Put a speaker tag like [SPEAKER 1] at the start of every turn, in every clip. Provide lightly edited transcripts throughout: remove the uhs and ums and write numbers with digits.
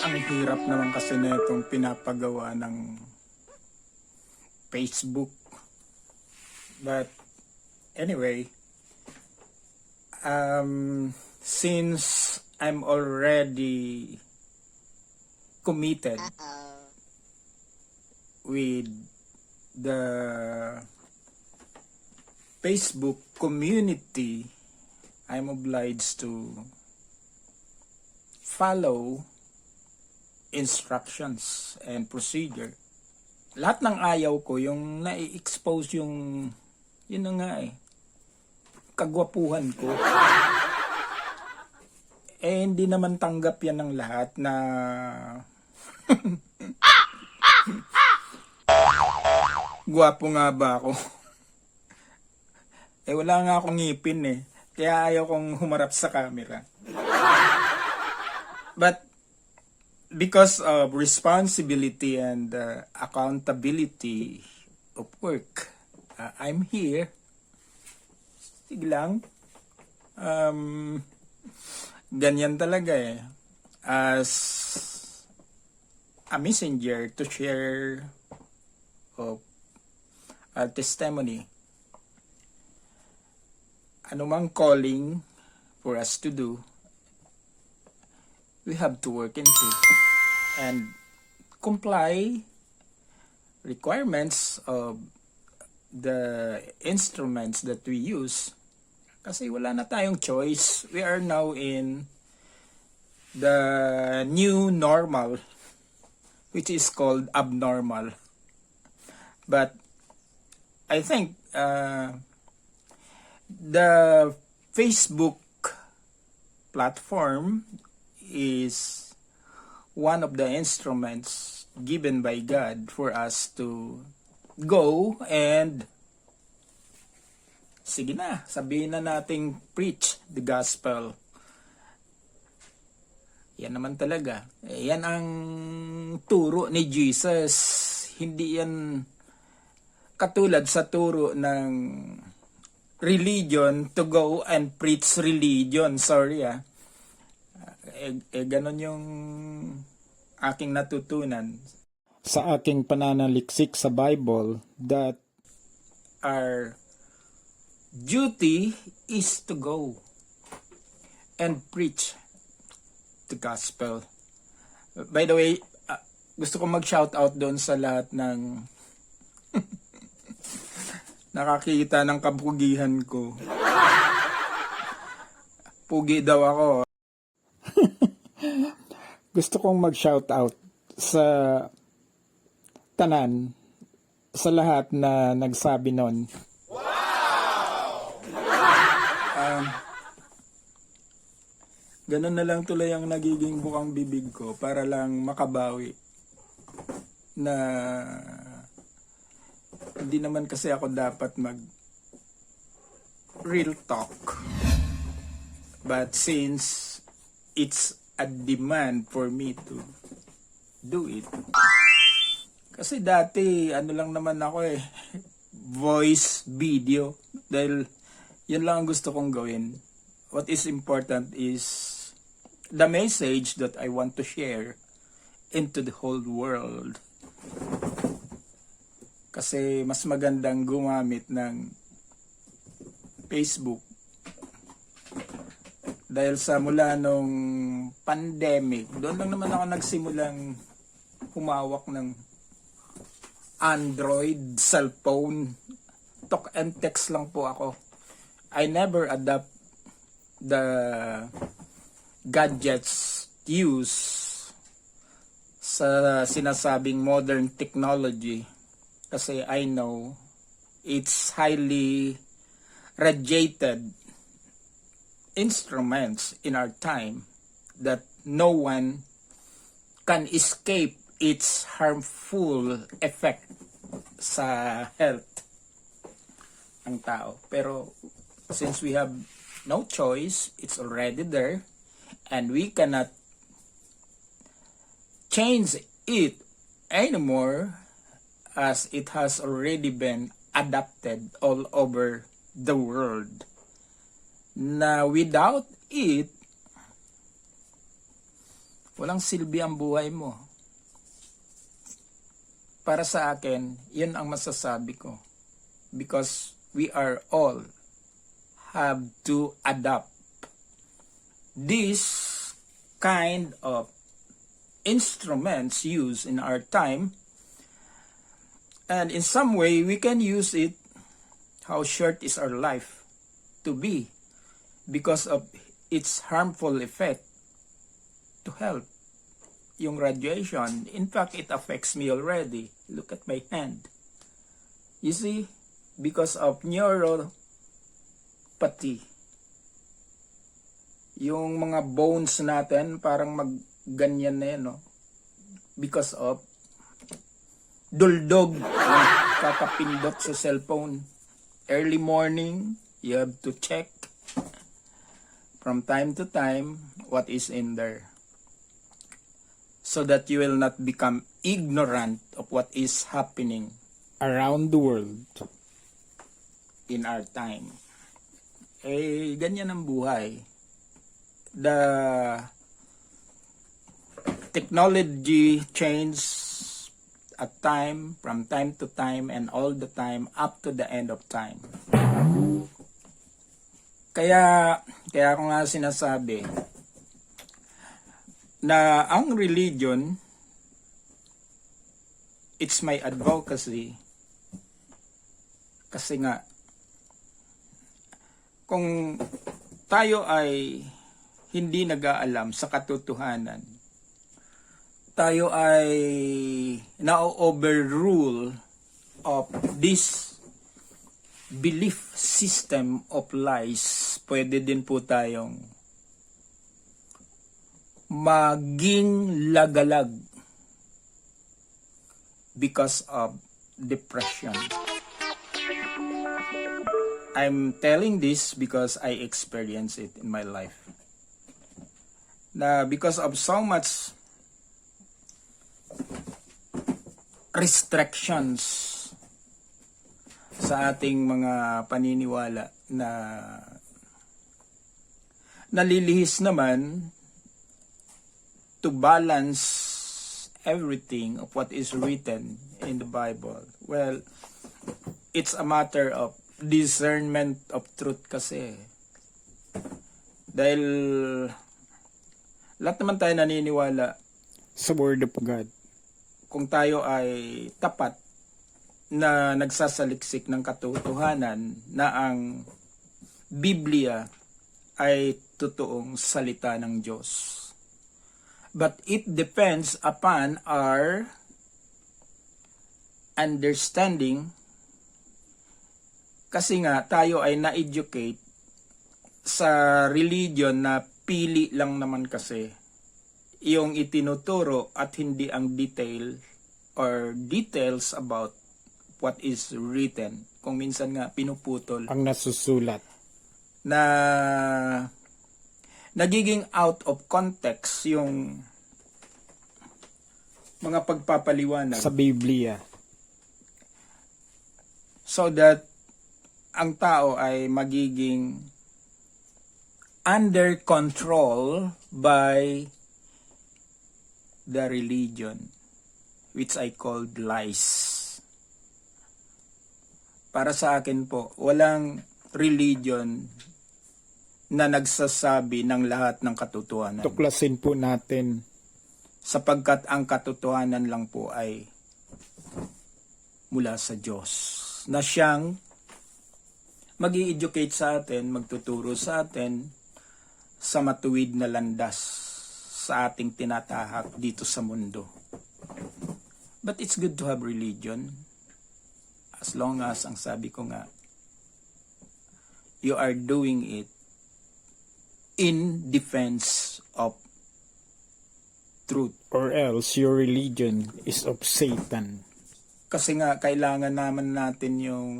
[SPEAKER 1] Ang hirap naman kasi na itong pinapagawa ng Facebook. But anyway, since I'm already committed with the Facebook community, I'm obliged to follow instructions and procedure. Lahat ng ayaw ko, yung na-expose yung, yun na nga kagwapuhan ko. Hindi naman tanggap yan ng lahat na gwapo nga ba ako? Wala nga akong ngipin kaya ayaw kong humarap sa camera. But because of responsibility and accountability of work, I'm here. Sige lang. Ganyan talaga as a messenger to share of our testimony. Anumang calling for us to do, we have to work into and comply requirements of the instruments that we use. Kasi wala na tayong choice. We are now in the new normal, which is called abnormal. But I think the Facebook platform is one of the instruments given by God for us to go and sige na, sabihin na nating preach the gospel. Yan naman talaga. Yan ang turo ni Jesus. Hindi yan katulad sa turo ng religion to go and preach religion. Sorry ganon yung aking natutunan sa aking pananaliksik sa Bible, that our duty is to go and preach the gospel. By the way, gusto kong mag-shout out doon sa lahat ng nakakita ng kapugihan ko. Pugi daw ako. Gusto kong mag-shout out sa tanan, sa lahat na nagsabi nun. Ganun na lang tuloy ang nagiging bukang bibig ko para lang makabawi na hindi naman kasi ako dapat mag real talk. But since it's a demand for me to do it, kasi dati ano lang naman ako voice video, dahil yun lang ang gusto kong gawin. What is important is the message that I want to share into the whole world. Kasi mas magandang gumamit ng Facebook. Dahil sa mula nung pandemic, doon lang naman ako nagsimulang humawak ng Android cellphone. Talk and text lang po ako. I never adapt the gadgets used sa sinasabing modern technology, kasi I know it's highly radiated instruments in our time that no one can escape its harmful effect sa health ng tao. Pero since we have no choice, it's already there, and we cannot change it anymore, as it has already been adapted all over the world. Na without it, walang silbi ang buhay mo. Para sa akin, yun ang masasabi ko. Because we are all have to adapt this kind of instruments used in our time, and in some way we can use it. How short is our life to be because of its harmful effect to health? Yung radiation, in fact, it affects me already. Look at my hand. You see, because of neuropathy, yung mga bones natin parang magganyan na yan, no? Because of duldog, kakapindot sa cellphone. Early morning, you have to check from time to time what is in there, so that you will not become ignorant of what is happening
[SPEAKER 2] Around the world.
[SPEAKER 1] in our time. Ganyan ang buhay. The technology changes at from time to time, and all the time up to the end of time. Kaya ko nga sinasabi na ang religion, it's my advocacy. Kasi nga, kung tayo ay hindi nag-aalam sa katotohanan, tayo ay na-overrule of this belief system of lies, pwede din po tayong maging lagalag because of depression. I'm telling this because I experienced it in my life. Na because of so much restrictions sa ating mga paniniwala na nalilihis naman to balance everything of what is written in the Bible. Well, it's a matter of discernment of truth kasi. Dahil lahat naman tayo naniniwala
[SPEAKER 2] Sa Word of God.
[SPEAKER 1] kung tayo ay tapat na nagsasaliksik ng katotohanan na ang Biblia ay totoong salita ng Diyos. But it depends upon our understanding, kasi nga tayo ay na-educate sa religion na pili lang naman kasi yung itinuturo at hindi ang details about what is written. Kung minsan nga pinuputol
[SPEAKER 2] Ang nasusulat.
[SPEAKER 1] na nagiging out of context yung mga pagpapaliwanag
[SPEAKER 2] Sa Biblia.
[SPEAKER 1] so that ang tao ay magiging under control by the religion, which I called lies. Para sa akin po, walang religion na nagsasabi ng lahat ng katotohanan.
[SPEAKER 2] Tuklasin po natin.
[SPEAKER 1] Sapagkat ang katotohanan lang po ay mula sa Diyos, na siyang mag-i-educate sa atin, magtuturo sa atin sa matuwid na landas sa ating tinatahak dito sa mundo. But it's good to have religion as long as, ang sabi ko nga, you are doing it in defense of truth.
[SPEAKER 2] Or else your religion is of Satan.
[SPEAKER 1] Kasi nga, kailangan naman natin yung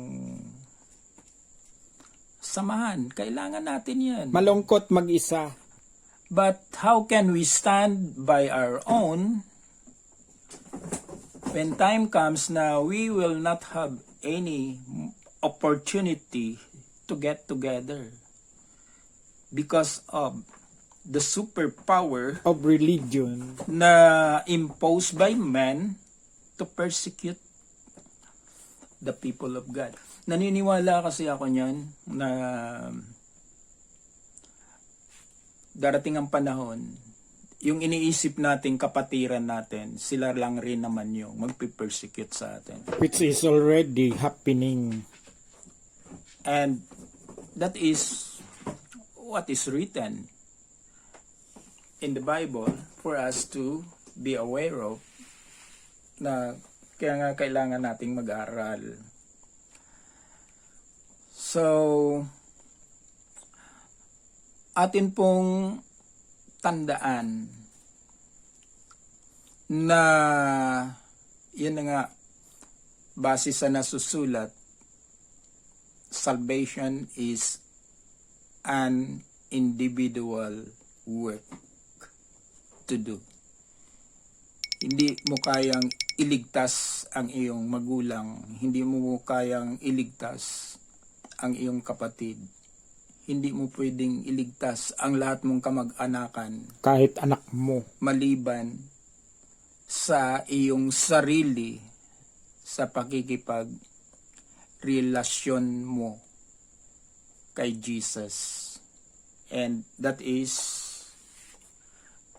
[SPEAKER 1] samahan. Kailangan natin yan.
[SPEAKER 2] Malungkot mag-isa.
[SPEAKER 1] But how can we stand by our own when time comes na we will not have any opportunity to get together because of the superpower
[SPEAKER 2] of religion
[SPEAKER 1] na imposed by man to persecute the people of God. Naniniwala kasi ako niyan na darating ang panahon, yung iniisip nating kapatiran natin, sila lang rin naman yung magpipersecute sa atin.
[SPEAKER 2] which is already happening.
[SPEAKER 1] And that is what is written in the Bible for us to be aware of, na kaya nga kailangan nating mag-aral. So, atin pong tandaan na yun na nga, base sa nasusulat, salvation is an individual work to do. Hindi mo kayang iligtas ang iyong magulang, hindi mo kayang iligtas ang iyong kapatid, hindi mo pwedeng iligtas ang lahat mong kamag-anakan
[SPEAKER 2] Kahit anak mo.
[SPEAKER 1] maliban sa iyong sarili sa pakikipagrelasyon mo kay Jesus. And that is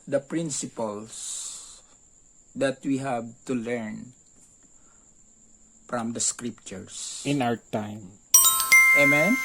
[SPEAKER 1] the principles that we have to learn from the scriptures.
[SPEAKER 2] In our time.
[SPEAKER 1] Amen?